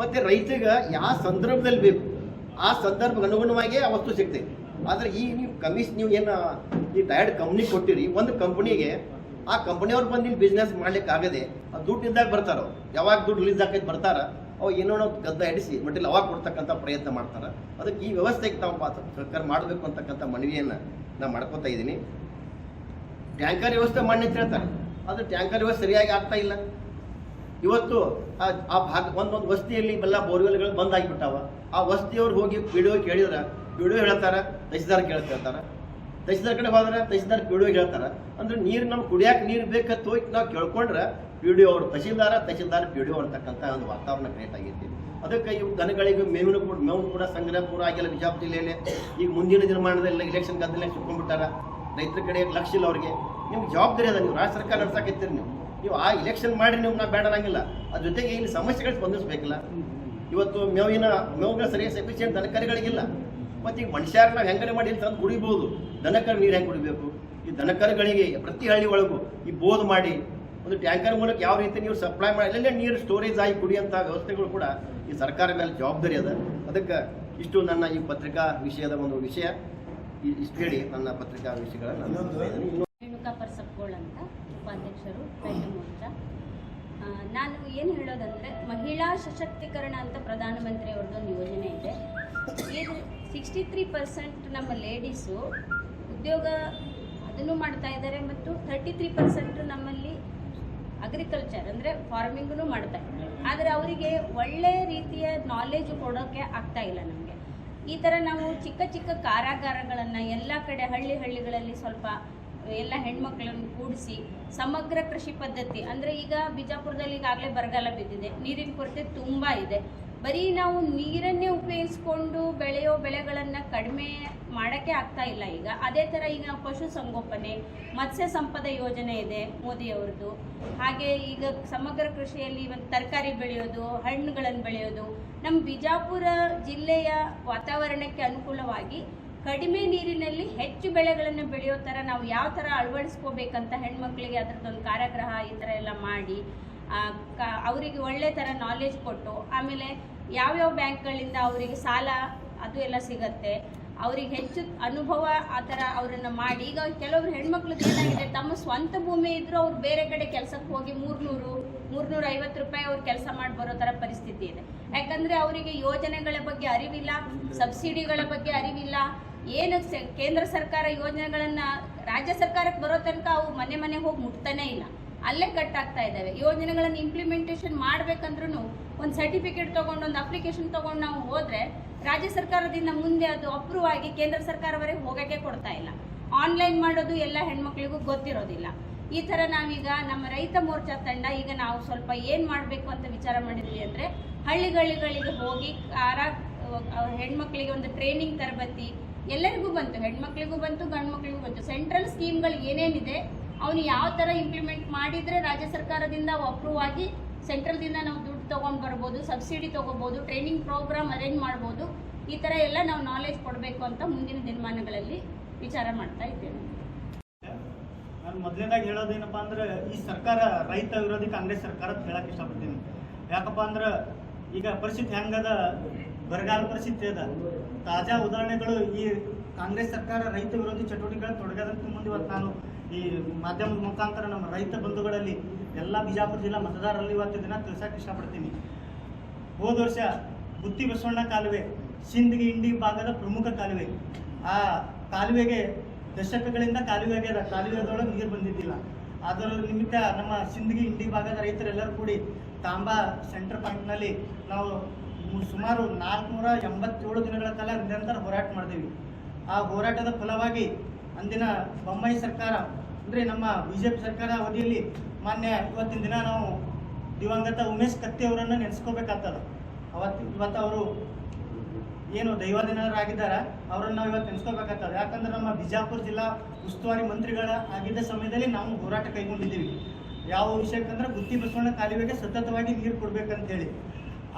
ಮತ್ತು ರೈತರಿಗೆ ಯಾವ ಸಂದರ್ಭದಲ್ಲಿ ಬೇಕು ಆ ಸಂದರ್ಭಕ್ಕೆ ಅನುಗುಣವಾಗಿ ಆ ವಸ್ತು ಸಿಗ್ತೈತಿ. ಆದರೆ ಈ ನೀವು ನೀವು ಏನು ಈ ಡೈರೆಕ್ಟ್ ಕಂಪ್ನಿ ಕೊಟ್ಟಿರಿ, ಒಂದು ಕಂಪ್ನಿಗೆ ಆ ಕಂಪ್ನಿಯವ್ರು ಬಂದು ಇಲ್ಲಿ ಬಿಸ್ನೆಸ್ ಮಾಡ್ಲಿಕ್ಕೆ ಆಗದೆ ಆ ದುಡ್ಡು ಇದ್ದಾಗ ಬರ್ತಾರ. ಯಾವಾಗ ದುಡ್ಡು ರಿಲೀಸ್ ಆಕೈತೆ ಬರ್ತಾರ, ಅವು ಏನೋ ಗದ್ದ ಹಿಡಿಸಿ ಮಟ್ಟಿಲ್ಲ ಅವಾಗ ಕೊಡ್ತಕ್ಕಂಥ ಪ್ರಯತ್ನ ಮಾಡ್ತಾರೆ. ಅದಕ್ಕೆ ಈ ವ್ಯವಸ್ಥೆಗೆ ತಾವು ಸರ್ಕಾರ ಮಾಡಬೇಕು ಅಂತಕ್ಕಂಥ ಮನವಿಯನ್ನು ನಾನು ಮಾಡ್ಕೋತಾ ಇದ್ದೀನಿ. ಟ್ಯಾಂಕರ್ ವ್ಯವಸ್ಥೆ ಮಾಡಿ ಅಂತ ಹೇಳ್ತಾರೆ, ಆದರೆ ಟ್ಯಾಂಕರ್ ವ್ಯವಸ್ಥೆ ಸರಿಯಾಗಿ ಆಗ್ತಾ ಇಲ್ಲ. ಇವತ್ತು ಆ ಭಾಗ ಒಂದೊಂದು ವಸ್ತಿಯಲ್ಲಿ ಎಲ್ಲ ಬೋರ್ವೆಲ್ಗಳು ಬಂದಾಗಿಬಿಟ್ಟಾವ. ಆ ವಸ್ತಿಯವ್ರು ಹೋಗಿ ಪಿಡಿಒ ಕೇಳಿದ್ರೆ ಪಿಡಿಒ ಹೇಳ್ತಾರೆ, ತಹಸೀಲ್ದಾರ್ ಕೇಳ್ತಾರೆ. ತಹಸೀಲ್ದಾರ್ ಕಡೆ ಹೋದ್ರೆ ತಹಸೀಲ್ದಾರ್ ಪಿಡಿಒ ಹೇಳ್ತಾರೆ. ಅಂದ್ರೆ ನೀರು ನಮ್ಗೆ ಕುಡಿಯಾಕೆ ನೀರು ಬೇಕಂತ ಹೋಗಿ ನಾವು ಕೇಳ್ಕೊಂಡ್ರೆ ಪಿಡಿಒ ಅವರು ತಹಸೀಲ್ದಾರ್ ಪಿಡಿಒ ಅಂತಕ್ಕಂಥ ಒಂದು ವಾತಾವರಣ ಕ್ರಿಯೇಟ್ ಆಗೈತಿ. ಅದಕ್ಕೆ ಇವು ದನಗಳಿಗೆ ಮೇವು ಕೂಡ ಸಂಗ್ರಹ ಪೂರ ಆಗಿಲ್ಲ ಬಿಜಾಪುರ ಜಿಲ್ಲೆಯಲ್ಲಿ. ಈಗ ಮುಂದಿನ ದಿನಮಾನದಲ್ಲಿ ಇಲೆಕ್ಷನ್ ಗದ್ದಲೆ ಸುಟ್ಕೊಂಡ್ಬಿಟ್ಟಾರ. ರೈತರ ಕಡೆ ಲಕ್ಷ ಇಲ್ಲ ಅವ್ರಿಗೆ. ನಿಮ್ಗೆ ಜವಾಬ್ದಾರಿ ಅದ, ನೀವು ರಾಜ್ಯ ಸರ್ಕಾರ ನಡ್ಸಾಕತ್ತೀರಿ. ನೀವು ಆ ಇಲೆಕ್ಷನ್ ಮಾಡಿ ನೀವು ನಾ ಬೇಡಂಗಿಲ್ಲ, ಅದ್ರ ಜೊತೆಗೆ ಇಲ್ಲಿ ಸಮಸ್ಯೆಗಳು ಸ್ಪಂದಿಸಬೇಕಿಲ್ಲ. ಇವತ್ತು ಮೇವುಗಳ ಸರಿಯಾಗಿ ಸಫಿಷಿಯಂಟ್ ದನಕರುಗಳಿಗಿಲ್ಲ. ಮತ್ತು ಈಗ ಮನುಷ್ಯರು ನಾವು ಹೆಂಗನೆ ಮಾಡಿ ತಂದು ಕುಡಿಬೋದು, ದನಕರು ನೀರು ಹೆಂಗೆ ಕುಡಿಬೇಕು? ಈ ದನಕರುಗಳಿಗೆ ಪ್ರತಿ ಹಳ್ಳಿ ಒಳಗೂ ಈ ಬೋದ್ ಮಾಡಿ ಒಂದು ಟ್ಯಾಂಕರ್ ಮೂಲಕ ಯಾವ ರೀತಿ ನೀವು ಸಪ್ಲೈ ಮಾಡಿ ಅಲ್ಲೇ ನೀರು ಸ್ಟೋರೇಜ್ ಆಗಿ ಕುಡಿಯೋಂಥ ವ್ಯವಸ್ಥೆಗಳು ಕೂಡ ಈ ಸರ್ಕಾರ ಮೇಲೆ ಜವಾಬ್ದಾರಿ ಅದ. ಅದಕ್ಕೆ ಇಷ್ಟು ನನ್ನ ಈ ಪತ್ರಿಕಾ ವಿಷಯದ ಒಂದು ವಿಷಯ ಇಷ್ಟು ಹೇಳಿ ನನ್ನ ಪತ್ರಿಕಾ ವಿಷಯಗಳನ್ನು ರೇಣುಕಾ ಪರ್ಸಪ್ಗೋಳ್ ಅಂತ ಉಪಾಧ್ಯಕ್ಷರು ರೈತ ಮೋರ್ಚಾ. ನಾನು ಏನು ಹೇಳೋದಂದರೆ, ಮಹಿಳಾ ಸಶಕ್ತೀಕರಣ ಅಂತ ಪ್ರಧಾನಮಂತ್ರಿ ಅವ್ರದ್ದೊಂದು ಯೋಜನೆ ಇದೆ. ಇದು 63% ನಮ್ಮ ಲೇಡೀಸು ಉದ್ಯೋಗ ಅದನ್ನು ಮಾಡ್ತಾ ಇದ್ದಾರೆ, ಮತ್ತು 33% ನಮ್ಮಲ್ಲಿ ಅಗ್ರಿಕಲ್ಚರ್ ಅಂದರೆ ಫಾರ್ಮಿಂಗೂ ಮಾಡ್ತಾ ಇದ್ದಾರೆ. ಆದರೆ ಅವರಿಗೆ ಒಳ್ಳೆಯ ರೀತಿಯ ನಾಲೆಜು ಕೊಡೋಕ್ಕೆ ಆಗ್ತಾ ಇಲ್ಲ ನಮಗೆ. ಈ ಥರ ನಾವು ಚಿಕ್ಕ ಚಿಕ್ಕ ಕಾರಾಗಾರಗಳನ್ನು ಎಲ್ಲ ಕಡೆ ಹಳ್ಳಿಗಳಲ್ಲಿ ಸ್ವಲ್ಪ ಎಲ್ಲ ಹೆಣ್ಮಕ್ಳನ್ನು ಕೂಡಿಸಿ ಸಮಗ್ರ ಕೃಷಿ ಪದ್ಧತಿ ಅಂದರೆ, ಈಗ ಬಿಜಾಪುರದಲ್ಲಿ ಈಗಾಗಲೇ ಬರಗಾಲ ಬಿದ್ದಿದೆ, ನೀರಿನ ಕೊರತೆ ತುಂಬ ಇದೆ. ಬರೀ ನಾವು ನೀರನ್ನೇ ಉಪಯೋಗಿಸ್ಕೊಂಡು ಬೆಳೆಯೋ ಬೆಳೆಗಳನ್ನು ಕಡಿಮೆ ಮಾಡೋಕ್ಕೆ ಆಗ್ತಾ ಇಲ್ಲ ಈಗ. ಅದೇ ಥರ ಈಗ ಪಶು ಸಂಗೋಪನೆ, ಮತ್ಸ್ಯ ಸಂಪದ ಯೋಜನೆ ಇದೆ ಮೋದಿಯವ್ರದ್ದು. ಹಾಗೆ ಈಗ ಸಮಗ್ರ ಕೃಷಿಯಲ್ಲಿ ಒಂದು ತರಕಾರಿ ಬೆಳೆಯೋದು, ಹಣ್ಣುಗಳನ್ನು ಬೆಳೆಯೋದು. ನಮ್ಮ ಬಿಜಾಪುರ ಜಿಲ್ಲೆಯ ವಾತಾವರಣಕ್ಕೆ ಅನುಕೂಲವಾಗಿ ಕಡಿಮೆ ನೀರಿನಲ್ಲಿ ಹೆಚ್ಚು ಬೆಳೆಗಳನ್ನು ಬೆಳೆಯೋ ಥರ ನಾವು ಯಾವ ಥರ ಅಳವಡಿಸ್ಕೋಬೇಕಂತ ಹೆಣ್ಮಕ್ಳಿಗೆ ಅದರದ್ದೊಂದು ಕಾರಾಗೃಹ ಈ ಥರ ಎಲ್ಲ ಮಾಡಿ ಅವರಿಗೆ ಒಳ್ಳೆ ಥರ ನಾಲೆಜ್ ಕೊಟ್ಟು, ಆಮೇಲೆ ಯಾವ್ಯಾವ ಬ್ಯಾಂಕ್ಗಳಿಂದ ಅವರಿಗೆ ಸಾಲ ಅದು ಎಲ್ಲ ಸಿಗತ್ತೆ, ಅವ್ರಿಗೆ ಹೆಚ್ಚು ಅನುಭವ ಆ ಥರ ಅವರನ್ನು ಮಾಡಿ. ಈಗ ಕೆಲವರು ಹೆಣ್ಮಕ್ಳದ್ದು ಏನಾಗಿದೆ, ತಮ್ಮ ಸ್ವಂತ ಭೂಮಿ ಇದ್ದರೂ ಅವ್ರು ಬೇರೆ ಕಡೆ ಕೆಲಸಕ್ಕೆ ಹೋಗಿ 300-350 ರೂಪಾಯಿ ಅವ್ರು ಕೆಲಸ ಮಾಡಿ ಬರೋ ಥರ ಪರಿಸ್ಥಿತಿ ಇದೆ. ಯಾಕಂದರೆ ಅವರಿಗೆ ಯೋಜನೆಗಳ ಬಗ್ಗೆ ಅರಿವಿಲ್ಲ, ಸಬ್ಸಿಡಿಗಳ ಬಗ್ಗೆ ಅರಿವಿಲ್ಲ. ಏನು ಕೇಂದ್ರ ಸರ್ಕಾರ ಯೋಜನೆಗಳನ್ನು ರಾಜ್ಯ ಸರ್ಕಾರಕ್ಕೆ ಬರೋ ತನಕ ಅವು ಮನೆ ಹೋಗಿ ಮುಟ್ತಾನೇ ಇಲ್ಲ, ಅಲ್ಲೇ ಕಟ್ ಆಗ್ತಾ ಇದ್ದಾವೆ. ಯೋಜನೆಗಳನ್ನು ಇಂಪ್ಲಿಮೆಂಟೇಷನ್ ಮಾಡಬೇಕಂದ್ರೂ ಒಂದು ಸರ್ಟಿಫಿಕೇಟ್ ತೊಗೊಂಡು ಒಂದು ಅಪ್ಲಿಕೇಶನ್ ತೊಗೊಂಡು ನಾವು ಹೋದರೆ ರಾಜ್ಯ ಸರ್ಕಾರದಿಂದ ಮುಂದೆ ಅದು ಅಪ್ರೂವ್ ಆಗಿ ಕೇಂದ್ರ ಸರ್ಕಾರವರೆಗೆ ಹೋಗೋಕ್ಕೆ ಕೊಡ್ತಾ ಇಲ್ಲ. ಆನ್ಲೈನ್ ಮಾಡೋದು ಎಲ್ಲ ಹೆಣ್ಮಕ್ಳಿಗೂ ಗೊತ್ತಿರೋದಿಲ್ಲ. ಈ ಥರ ನಾವೀಗ ನಮ್ಮ ರೈತ ಮೋರ್ಚಾ ತಂಡ ಈಗ ನಾವು ಸ್ವಲ್ಪ ಏನು ಮಾಡಬೇಕು ಅಂತ ವಿಚಾರ ಮಾಡಿದ್ವಿ ಅಂದರೆ, ಹಳ್ಳಿಗಳಿಗೆ ಹೋಗಿ ಹೆಣ್ಮಕ್ಳಿಗೆ ಒಂದು ಟ್ರೈನಿಂಗ್ ತರಬೇತಿ ಎಲ್ಲರಿಗೂ ಬಂತು, ಹೆಣ್ಮಕ್ಳಿಗೂ ಬಂತು, ಗಂಡು ಮಕ್ಳಿಗೂ ಬಂತು. ಸೆಂಟ್ರಲ್ ಸ್ಕೀಮ್ಗಳು ಏನೇನಿದೆ ಅವನು ಯಾವ ಥರ ಇಂಪ್ಲಿಮೆಂಟ್ ಮಾಡಿದರೆ ರಾಜ್ಯ ಸರ್ಕಾರದಿಂದ ಅವು ಅಪ್ರೂವ್ ಆಗಿ ಸೆಂಟ್ರಲ್ದಿಂದ ನಾವು ದುಡ್ಡು ತೊಗೊಂಡು ಬರ್ಬೋದು, ಸಬ್ಸಿಡಿ ತೊಗೋಬೋದು, ಟ್ರೈನಿಂಗ್ ಪ್ರೋಗ್ರಾಮ್ ಅರೇಂಜ್ ಮಾಡ್ಬೋದು. ಈ ಥರ ಎಲ್ಲ ನಾವು ನಾಲೆಜ್ ಕೊಡಬೇಕು ಅಂತ ಮುಂದಿನ ದಿನಮಾನಗಳಲ್ಲಿ ವಿಚಾರ ಮಾಡ್ತಾ ಇದ್ದೇವೆ. ಮೊದಲನೇದಾಗಿ ಹೇಳೋದೇನಪ್ಪ ಅಂದ್ರೆ ಈ ಸರ್ಕಾರ ರೈತ ವಿರೋಧಿ ಕಾಂಗ್ರೆಸ್ ಸರ್ಕಾರ ಅಂತ ಹೇಳಕ್ ಇಷ್ಟಪಡ್ತೀನಿ. ಯಾಕಪ್ಪ ಅಂದ್ರೆ ಈಗ ಪರಿಸ್ಥಿತಿ ಹೆಂಗದ, ಬರಗಾಲ ಪರಿಸ್ಥಿತಿ ಅದ. ತಾಜಾ ಉದಾಹರಣೆಗಳು ಈ ಕಾಂಗ್ರೆಸ್ ಸರ್ಕಾರ ರೈತ ವಿರೋಧಿ ಚಟುವಟಿಕೆಗಳು ತೊಡಗದಂತ ಮುಂದೆ ಇವತ್ತು ನಾನು ಈ ಮಾಧ್ಯಮದ ಮುಖಾಂತರ ನಮ್ಮ ರೈತ ಬಂಧುಗಳಲ್ಲಿ ಎಲ್ಲ ಬಿಜಾಪುರ ಜಿಲ್ಲಾ ಮತದಾರರಲ್ಲಿ ಇವತ್ತು ದಿನ ತಿಳಿಸಕ್ಕೆ ಇಷ್ಟಪಡ್ತೀನಿ. ಹೋದ ವರ್ಷ ಗುತ್ತಿ ಬಸವಣ್ಣ ಕಾಲುವೆ ಸಿಂದಗಿ ಇಂಡಿ ಭಾಗದ ಪ್ರಮುಖ ಕಾಲುವೆ. ಆ ಕಾಲುವೆಗೆ ದಶಕಗಳಿಂದ ಕಾಲುವೆ ಆಗ್ಯದ, ಕಾಲುವೆದೊಳಗೆ ನೀರು ಬಂದಿದ್ದಿಲ್ಲ. ಅದರ ನಿಮಿತ್ತ ನಮ್ಮ ಸಿಂದಗಿ ಇಂಡಿ ಭಾಗದ ರೈತರೆಲ್ಲರೂ ಕೂಡಿ ತಾಂಬಾ ಸೆಂಟರ್ ಪಾಯಿಂಟ್ನಲ್ಲಿ ನಾವು ಸುಮಾರು 487 ದಿನಗಳ ಕಾಲ ನಿರಂತರ ಹೋರಾಟ ಮಾಡಿದೆವು. ಆ ಹೋರಾಟದ ಫಲವಾಗಿ ಅಂದಿನ ಬೊಮ್ಮಾಯಿ ಸರ್ಕಾರ ಅಂದರೆ ನಮ್ಮ ಬಿಜೆಪಿ ಸರ್ಕಾರ ಅವಧಿಯಲ್ಲಿ ಮಾನ್ಯ ಇವತ್ತಿನ ದಿನ ನಾವು ದಿವಂಗತ ಉಮೇಶ್ ಕತ್ತಿ ಅವರನ್ನು ನೆನೆಸ್ಕೋಬೇಕಾಗ್ತದ. ಇವತ್ತು ಅವರು ಏನು ದೈವಾಧೀನರಾಗಿದ್ದಾರೆ ಅವರನ್ನು ನಾವು ಇವತ್ತು ನೆನೆಸ್ಕೋಬೇಕಾಗ್ತದೆ. ಯಾಕಂದ್ರೆ ನಮ್ಮ ಬಿಜಾಪುರ ಜಿಲ್ಲಾ ಉಸ್ತುವಾರಿ ಮಂತ್ರಿಗಳ ಆಗಿದ್ದ ಸಮಯದಲ್ಲಿ ನಾವು ಹೋರಾಟ ಕೈಗೊಂಡಿದ್ದೀವಿ. ಯಾವ ವಿಷಯಕ್ಕಂದ್ರೆ ಗುತ್ತಿ ಬಸವಣ್ಣ ಕಾಲುವೆಗೆ ಸತತವಾಗಿ ನೀರು ಕೊಡ್ಬೇಕಂತೇಳಿ.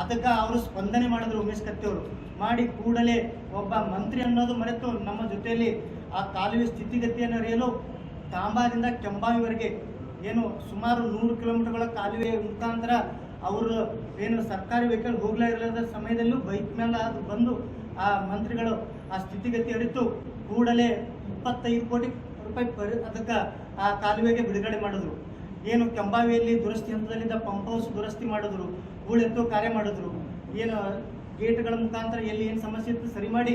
ಅದಕ್ಕೆ ಅವರು ಸ್ಪಂದನೆ ಮಾಡಿದ್ರು ಉಮೇಶ್ ಕತ್ತಿ ಅವರು. ಮಾಡಿ ಕೂಡಲೇ ಒಬ್ಬ ಮಂತ್ರಿ ಅನ್ನೋದು ಮರೆತು ನಮ್ಮ ಜೊತೆಯಲ್ಲಿ ಆ ಕಾಲುವೆ ಸ್ಥಿತಿಗತಿಯನ್ನು ಅರಿಯಲು ತಾಂಬಾದಿಂದ ಕೆಂಬಾವಿವರೆಗೆ ಏನು ಸುಮಾರು 100 ಕಿಲೋಮೀಟರ್ಗಳ ಕಾಲುವೆ ಮುಖಾಂತರ ಅವರು ಏನು ಸರ್ಕಾರಿ ವೆಹಿಕಲ್ ಹೋಗ್ಲಾ ಇರಲಾದ ಸಮಯದಲ್ಲೂ ಬೈಕ್ ಮೇಲೆ ಅದು ಬಂದು ಆ ಮಂತ್ರಿಗಳು ಆ ಸ್ಥಿತಿಗತಿ ಅರಿತು ಕೂಡಲೇ 25 ಕೋಟಿ ರೂಪಾಯಿ ಅದಕ್ಕೆ ಆ ಕಾಲುವೆಗೆ ಬಿಡುಗಡೆ ಮಾಡಿದ್ರು. ಏನು ಕೆಂಬಾವಿಯಲ್ಲಿ ದುರಸ್ತಿ ಹಂತದಲ್ಲಿದ್ದ ಪಂಪ್ ಹೌಸ್ ದುರಸ್ತಿ ಮಾಡಿದ್ರು, ಹೂಳೆತ್ತೋ ಕಾರ್ಯ ಮಾಡಿದ್ರು. ಏನು ಗೇಟ್ಗಳ ಮುಖಾಂತರ ಎಲ್ಲಿ ಏನು ಸಮಸ್ಯೆ ಇತ್ತು ಸರಿ ಮಾಡಿ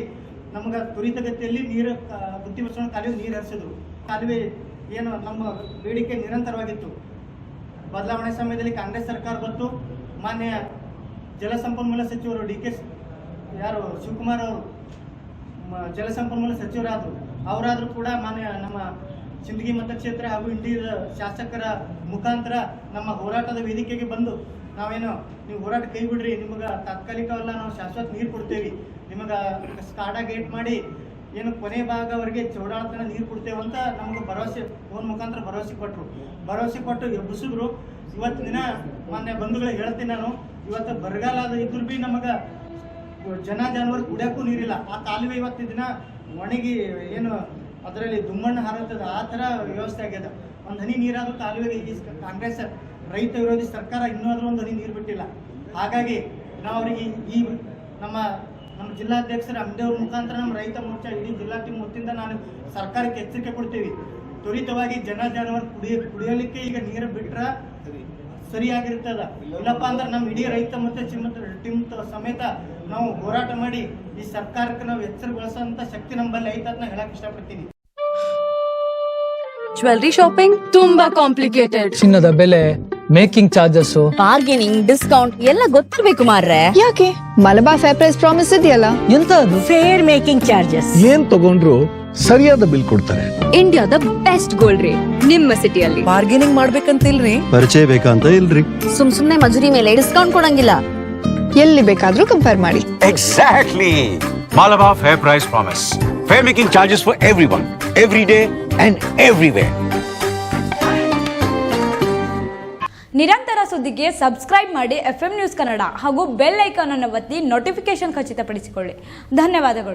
ನಮ್ಗೆ ತ್ವರಿತಗತಿಯಲ್ಲಿ ನೀರು ಗುತ್ತಿ ಬಸವಣ್ಣ ಕಾಲುವೆ ನೀರು ಹರಿಸಿದ್ರು. ಕಾಲುವೆ ಏನು ನಮ್ಮ ಬೇಡಿಕೆ ನಿರಂತರವಾಗಿತ್ತು. ಬದಲಾವಣೆ ಸಮಯದಲ್ಲಿ ಕಾಂಗ್ರೆಸ್ ಸರ್ಕಾರ ಬಂತು. ಮಾನ್ಯ ಜಲಸಂಪನ್ಮೂಲ ಸಚಿವರು ಯಾರು ಶಿವಕುಮಾರ್ ಅವರು ಜಲಸಂಪನ್ಮೂಲ ಸಚಿವರಾದರು. ಅವರಾದರೂ ಕೂಡ ಮಾನ್ಯ ನಮ್ಮ ಸಿಂದಗಿ ಮತಕ್ಷೇತ್ರ ಹಾಗೂ ಇಂಡಿಯ ಶಾಸಕರ ಮುಖಾಂತರ ನಮ್ಮ ಹೋರಾಟದ ವೇದಿಕೆಗೆ ಬಂದು ನಾವೇನು ನೀವು ಹೋರಾಟ ಕೈ ಬಿಡ್ರಿ, ನಿಮಗೆ ತಾತ್ಕಾಲಿಕವಲ್ಲ ನಾವು ಶಾಶ್ವತ ನೀರು ಕೊಡ್ತೇವೆ, ನಿಮಗೆ ಸ್ಕಾಡಾ ಗೇಟ್ ಮಾಡಿ ಏನು ಕೊನೆ ಭಾಗವರೆಗೆ ಚೌಡಾಳತನ ನೀರು ಕೊಡ್ತೇವೆ ಅಂತ ನಮಗೆ ಭರವಸೆ ಫೋನ್ ಮುಖಾಂತರ ಭರವಸೆ ಕೊಟ್ಟು ಎಬ್ಬಿಸಿದ್ರು. ಇವತ್ತು ದಿನ ಮಾನ್ಯ ಬಂಧುಗಳಿಗೆ ಹೇಳ್ತೀನಿ ನಾನು, ಇವತ್ತು ಬರಗಾಲ ಇದ್ರೂ ಭೀ ನಮಗೆ ಜಾನುವಾರು ಕುಡಿಯೋಕ್ಕೂ ನೀರಿಲ್ಲ. ಆ ಕಾಲುವೆ ಇವತ್ತು ದಿನ ಒಣಗಿ ಏನು ಅದರಲ್ಲಿ ದುಮ್ಮಣ್ಣ ಹಾರತ್ತದ ಆ ಥರ ವ್ಯವಸ್ಥೆ ಆಗ್ಯದ. ಒಂದು ಹನಿ ನೀರಾದ್ರೂ ಕಾಲುವೆಗೆ ಈ ಕಾಂಗ್ರೆಸ್ ರೈತ ವಿರೋಧಿ ಸರ್ಕಾರ ಇನ್ನೂ ಆದರೂ ಒಂದು ಹನಿ ನೀರು ಬಿಟ್ಟಿಲ್ಲ. ಹಾಗಾಗಿ ನಾವು ಅವರಿಗೆ ಈ ನಮ್ಮ ಜಿಲ್ಲಾಧ್ಯಕ್ಷರ ಅಂಬೇವ್ರ ಮುಖಾಂತರ ನಮ್ಮ ರೈತ ಮೋರ್ಚಾ ಇಡೀ ಜಿಲ್ಲಾ ಟೀಮ್ ವತಿಯಿಂದ ನಾನು ಸರ್ಕಾರಕ್ಕೆ ಎಚ್ಚರಿಕೆ ಕೊಡ್ತೀವಿ. ತ್ವರಿತವಾಗಿ ಜಾನುವಾರು ಕುಡಿಯಲಿಕ್ಕೆ ಈಗ ನೀರು ಬಿಟ್ರೆ ಸರಿಯಾಗಿರ್ತದ. ಇಲ್ಲಪ್ಪ ಅಂದ್ರೆ ನಮ್ಮ ಇಡೀ ರೈತ ಮತ್ತು ಟೀಮ್ ಸಮೇತ ನಾವು ಹೋರಾಟ ಮಾಡಿ ಈ ಸರ್ಕಾರಕ್ಕೆ ನಾವು ಎಚ್ಚರಗೊಳಿಸುವಂತ ಶಕ್ತಿ ನಮ್ಮಲ್ಲಿ ಐತೆ ಅಂತ ಹೇಳಕ್ ಇಷ್ಟಪಡ್ತೀನಿ. ಜ್ಯುವೆಲ್ಲರಿ ಶಾಪಿಂಗ್ ತುಂಬಾ ಕಾಂಪ್ಲಿಕೇಟೆಡ್. ಚಿನ್ನದ ಬೆಲೆ, ಮೇಕಿಂಗ್ ಚಾರ್ಜಸ್, ಬಾರ್ಗೇನಿಂಗ್, ಡಿಸ್ಕೌಂಟ್ ಎಲ್ಲ ಗೊತ್ತಿರ್ಬೇಕು ಮಾರ್ರೆ. ಯಾಕೆ? ಮಲಬಾರ್ ಫೇರ್ ಪ್ರೈಸ್ ಪ್ರಾಮಿಸ್ ಇದೆಯಲ್ಲ. ಎಂತ ಅದು? Fair making charges. ಏನ್ ತಗೊಂಡ್ರು ಸರಿಯಾದ ಬಿಲ್ ಕೊಡ್ತಾರೆ. ಇಂಡಿಯಾದ ಬೆಸ್ಟ್ ಗೋಲ್ಡ್ ರೇಟ್ ನಿಮ್ಮ ಸಿಟಿಯಲ್ಲಿ. ಬಾರ್ಗೇನಿಂಗ್ ಮಾಡ್ಬೇಕಂತಿಲ್ರಿ? ಪರಿಚಯ ಬೇಕಂತ ಇಲ್ರಿ. ಸುಮ್ನೆ ಮಜೂರಿ ಮೇಲೆ ಡಿಸ್ಕೌಂಟ್ ಕೊಡಂಗಿಲ್ಲ. ಎಲ್ಲಿ ಬೇಕಾದ್ರೂ ಕಂಪೇರ್ ಮಾಡಿ. Exactly. Malabar Fair Price Promise. Fair making charges for everyone, every day and everywhere. ನಿರಂತರ ಸುದ್ದಿಗೆ ಸಬ್ಸ್ಕ್ರೈಬ್ ಮಾಡಿ FM ನ್ಯೂಸ್ ಕನ್ನಡ ಹಾಗೂ ಬೆಲ್ ಐಕಾನ್ ಅನ್ನು ಒತ್ತಿ ನೋಟಿಫಿಕೇಶನ್ ಖಚಿತಪಡಿಸಿಕೊಳ್ಳಿ. ಧನ್ಯವಾದಗಳು.